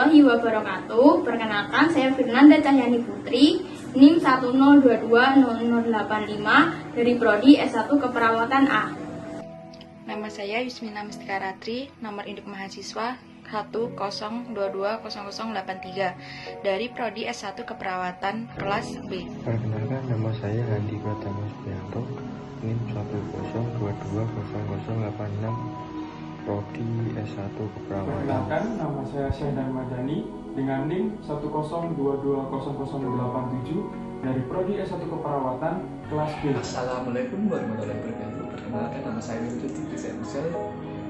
warahmatullahi wabarakatuh. Perkenalkan, saya Firnanda Cahyani Putri, NIM 1022085 dari Prodi S1 Keperawatan A. Nama saya Yusmina Mustika Ratri, nomor induk mahasiswa 1020083 dari Prodi S1 Keperawatan kelas B. Perkenalkan, nama saya Handi Pratama Supriyanto, NIM 1020086 Prodi S1 Keperawatan. Perkenalkan, nama saya Syahdan Madani dengan NIM 1022087 dari Prodi S1 Keperawatan kelas B. Assalamualaikum warahmatullahi wabarakatuh. Perkenalkan, nama saya Wirudin Tisel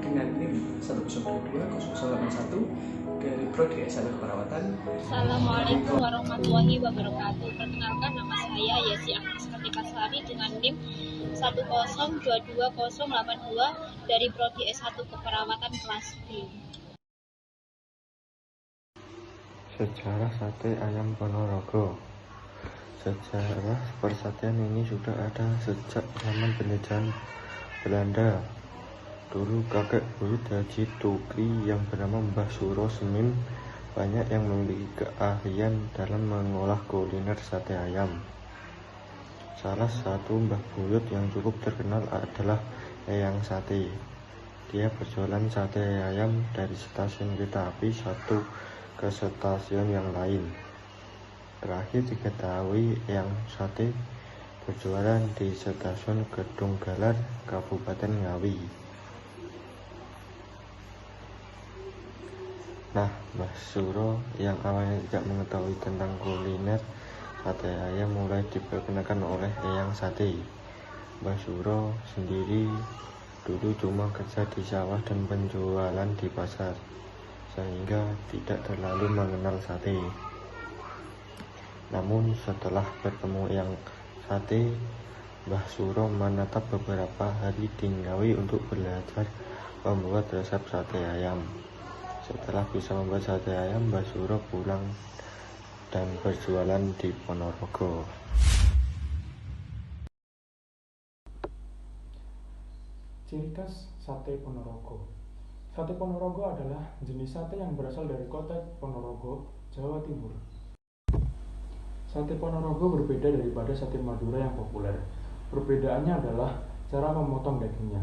dengan NIM 1022081 dari Prodi S1 Keperawatan. Assalamualaikum warahmatullahi wabarakatuh. Perkenalkan, nama saya Yesi Agnes Kartikasari dengan NIM 1022082 dari Prodi S1 Keperawatan kelas B. Sejarah sate ayam Ponorogo. Sejarah persatian ini sudah ada sejak zaman penjajahan Belanda. Dulu kakek buyut Haji Tukri yang bernama Mbah Suro Semim banyak yang memiliki keahlian dalam mengolah kuliner sate ayam. Salah satu Mbah Buyut yang cukup terkenal adalah Eyang Sate. Dia berjualan sate ayam dari stasiun kereta api satu ke stasiun yang lain. Terakhir diketahui Eyang Sate berjualan di stasiun Gedung Galar, Kabupaten Ngawi. Nah, Mbah Suro yang awalnya tidak mengetahui tentang kuliner sate ayam mulai diperkenalkan oleh Eyang Sate. Mbah Suro sendiri dulu cuma kerja di sawah dan penjualan di pasar, sehingga tidak terlalu mengenal sate. Namun setelah bertemu Eyang Sate, Mbah Suro menetap beberapa hari di Ngawi untuk belajar membuat resep sate ayam. Setelah bisa membuat sate ayam, Mbah Suro pulang dan berjualan di Ponorogo. Ciri khas sate Ponorogo. Sate Ponorogo adalah jenis sate yang berasal dari kota Ponorogo, Jawa Timur. Sate Ponorogo berbeda daripada sate Madura yang populer. Perbedaannya adalah cara memotong dagingnya.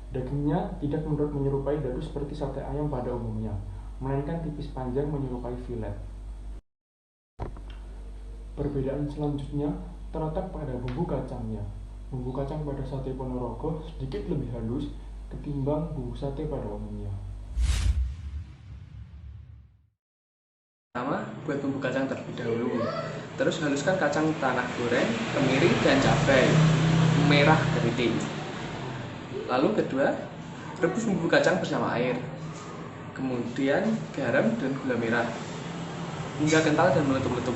Dagingnya tidak menyerupai dadu seperti sate ayam pada umumnya, melainkan tipis panjang menyerupai filet. Perbedaan selanjutnya terletak pada bumbu kacangnya. Bumbu kacang pada sate Ponorogo sedikit lebih halus ketimbang bumbu sate pada umumnya. Pertama, buat bumbu kacang terlebih dahulu. Terus haluskan kacang tanah goreng, kemiri, dan cabai merah keriting. Lalu kedua, rebus bumbu kacang bersama air. Kemudian garam dan gula merah hingga kental dan meletup-letup.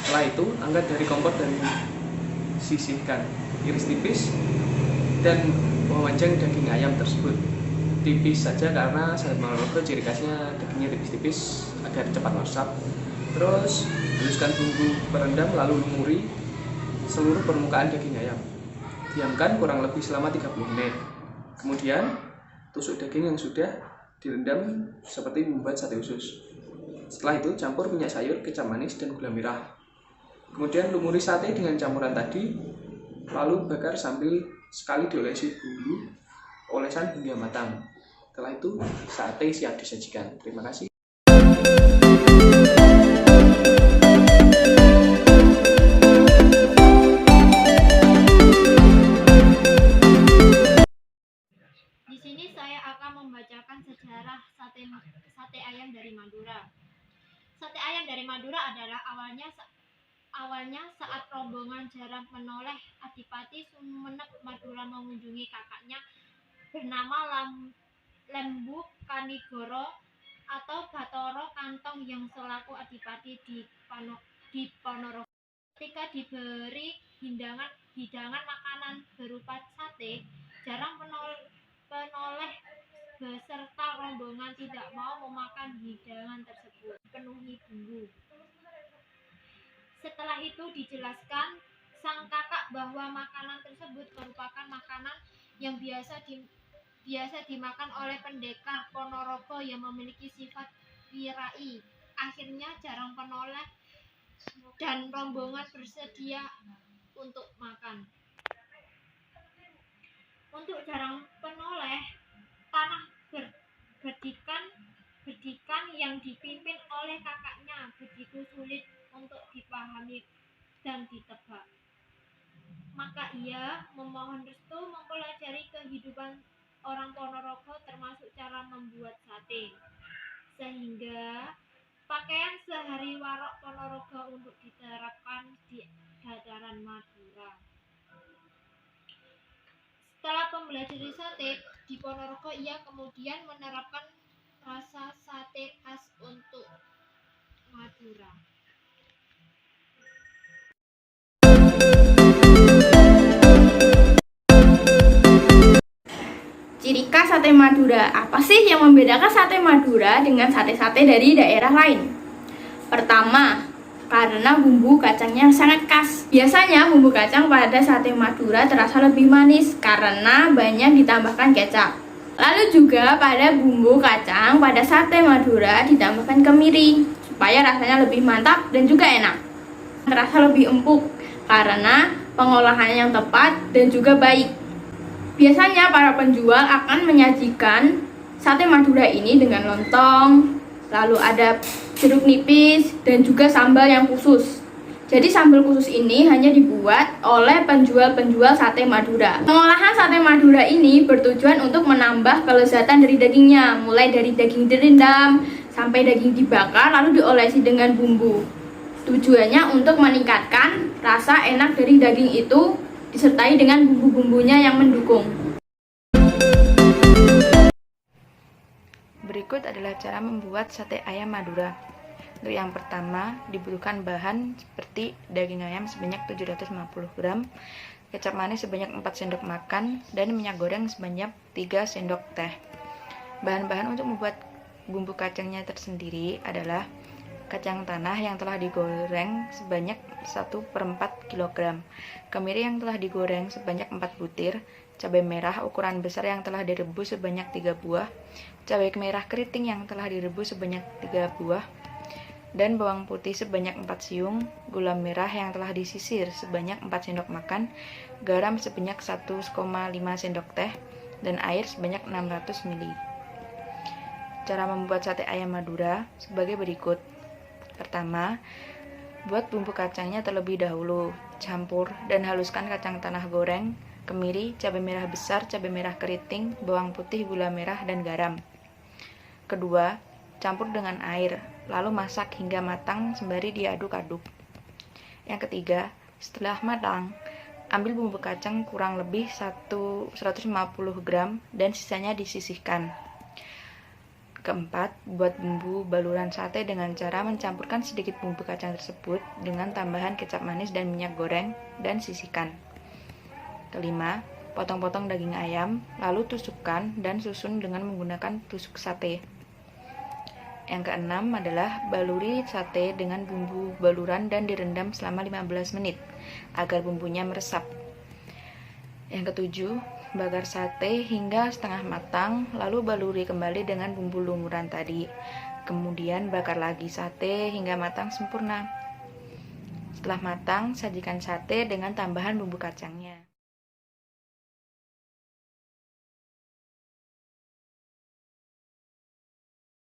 Setelah itu, angkat dari kompor dan sisihkan. Iris tipis dan memanjang daging ayam tersebut. Tipis saja karena sate Ponorogo ciri khasnya dagingnya tipis-tipis agar cepat meresap. Terus haluskan bumbu perendam lalu lumuri seluruh permukaan daging ayam. Diamkan kurang lebih selama 30 menit. Kemudian tusuk daging yang sudah direndam seperti membuat sate usus. Setelah itu campur minyak sayur, kecap manis, dan gula merah. Kemudian lumuri sate dengan campuran tadi, lalu bakar sambil sekali diolesi bumbu olesan hingga matang. Setelah itu sate siap disajikan. Terima kasih. Di sini saya akan membacakan sejarah sate ayam dari Madura. Sate ayam dari Madura adalah awalnya saat rombongan jarang menoleh Adipati Sumenep Madura mengunjungi kakaknya bernama Lembu Kanigoro atau Bathara Kantong yang selaku adipati di Ponorogo. Ketika diberi hidangan makanan berupa sate, jarang penoleh beserta rombongan tidak mau memakan hidangan tersebut penuhi bumbu. Setelah itu dijelaskan sang kakak bahwa makanan tersebut merupakan makanan yang biasa biasa dimakan oleh pendekar Ponorogo yang memiliki sifat wirai. Akhirnya jarang penoleh dan rombongan bersedia untuk makan. Untuk jarang penoleh, tanah berdikan yang dipimpin oleh kakaknya begitu sulit untuk dipahami dan ditebak. Maka ia memohon restu mempelajari kehidupan orang Ponorogo termasuk cara membuat sate. Sehingga pakaian sehari warok Ponorogo untuk diterapkan di dataran Madura. Setelah mempelajari sate di Ponorogo, ia kemudian menerapkan rasa sate khas untuk Madura. Ciri khas sate Madura. Apa sih yang membedakan sate Madura dengan sate-sate dari daerah lain? Pertama, karena bumbu kacangnya sangat khas. Biasanya bumbu kacang pada sate Madura terasa lebih manis karena banyak ditambahkan kecap. Lalu juga pada bumbu kacang pada sate Madura ditambahkan kemiri supaya rasanya lebih mantap dan juga enak. Terasa lebih empuk karena pengolahan yang tepat dan juga baik. Biasanya para penjual akan menyajikan sate Madura ini dengan lontong, lalu ada jeruk nipis dan juga sambal yang khusus. Jadi sambal khusus ini hanya dibuat oleh penjual-penjual sate Madura. Pengolahan sate Madura ini bertujuan untuk menambah kelezatan dari dagingnya, mulai dari daging direndam sampai daging dibakar lalu diolesi dengan bumbu. Tujuannya untuk meningkatkan rasa enak dari daging itu disertai dengan bumbu-bumbunya yang mendukung. Berikut adalah cara membuat sate ayam Madura. Untuk yang pertama, dibutuhkan bahan seperti daging ayam sebanyak 750 gram, kecap manis sebanyak 4 sendok makan, dan minyak goreng sebanyak 3 sendok teh. Bahan-bahan untuk membuat bumbu kacangnya tersendiri adalah kacang tanah yang telah digoreng sebanyak 1/4 kg, kemiri yang telah digoreng sebanyak 4 butir, cabai merah ukuran besar yang telah direbus sebanyak 3 buah, cabai merah keriting yang telah direbus sebanyak 3 buah, dan bawang putih sebanyak 4 siung, gula merah yang telah disisir sebanyak 4 sendok makan, garam sebanyak 1,5 sendok teh, dan air sebanyak 600 ml. Cara membuat sate ayam Madura sebagai berikut. Pertama, buat bumbu kacangnya terlebih dahulu. Campur dan haluskan kacang tanah goreng, kemiri, cabai merah besar, cabai merah keriting, bawang putih, gula merah, dan garam. Kedua, campur dengan air, lalu masak hingga matang sembari diaduk-aduk. Yang ketiga, setelah matang, ambil bumbu kacang kurang lebih 150 gram dan sisanya disisihkan. Keempat, buat bumbu baluran sate dengan cara mencampurkan sedikit bumbu kacang tersebut dengan tambahan kecap manis dan minyak goreng dan sisihkan. Kelima, potong-potong daging ayam, lalu tusukkan dan susun dengan menggunakan tusuk sate. Yang keenam adalah baluri sate dengan bumbu baluran dan direndam selama 15 menit agar bumbunya meresap. Yang ketujuh, bakar sate hingga setengah matang, lalu baluri kembali dengan bumbu lumuran tadi. Kemudian bakar lagi sate hingga matang sempurna. Setelah matang, sajikan sate dengan tambahan bumbu kacangnya.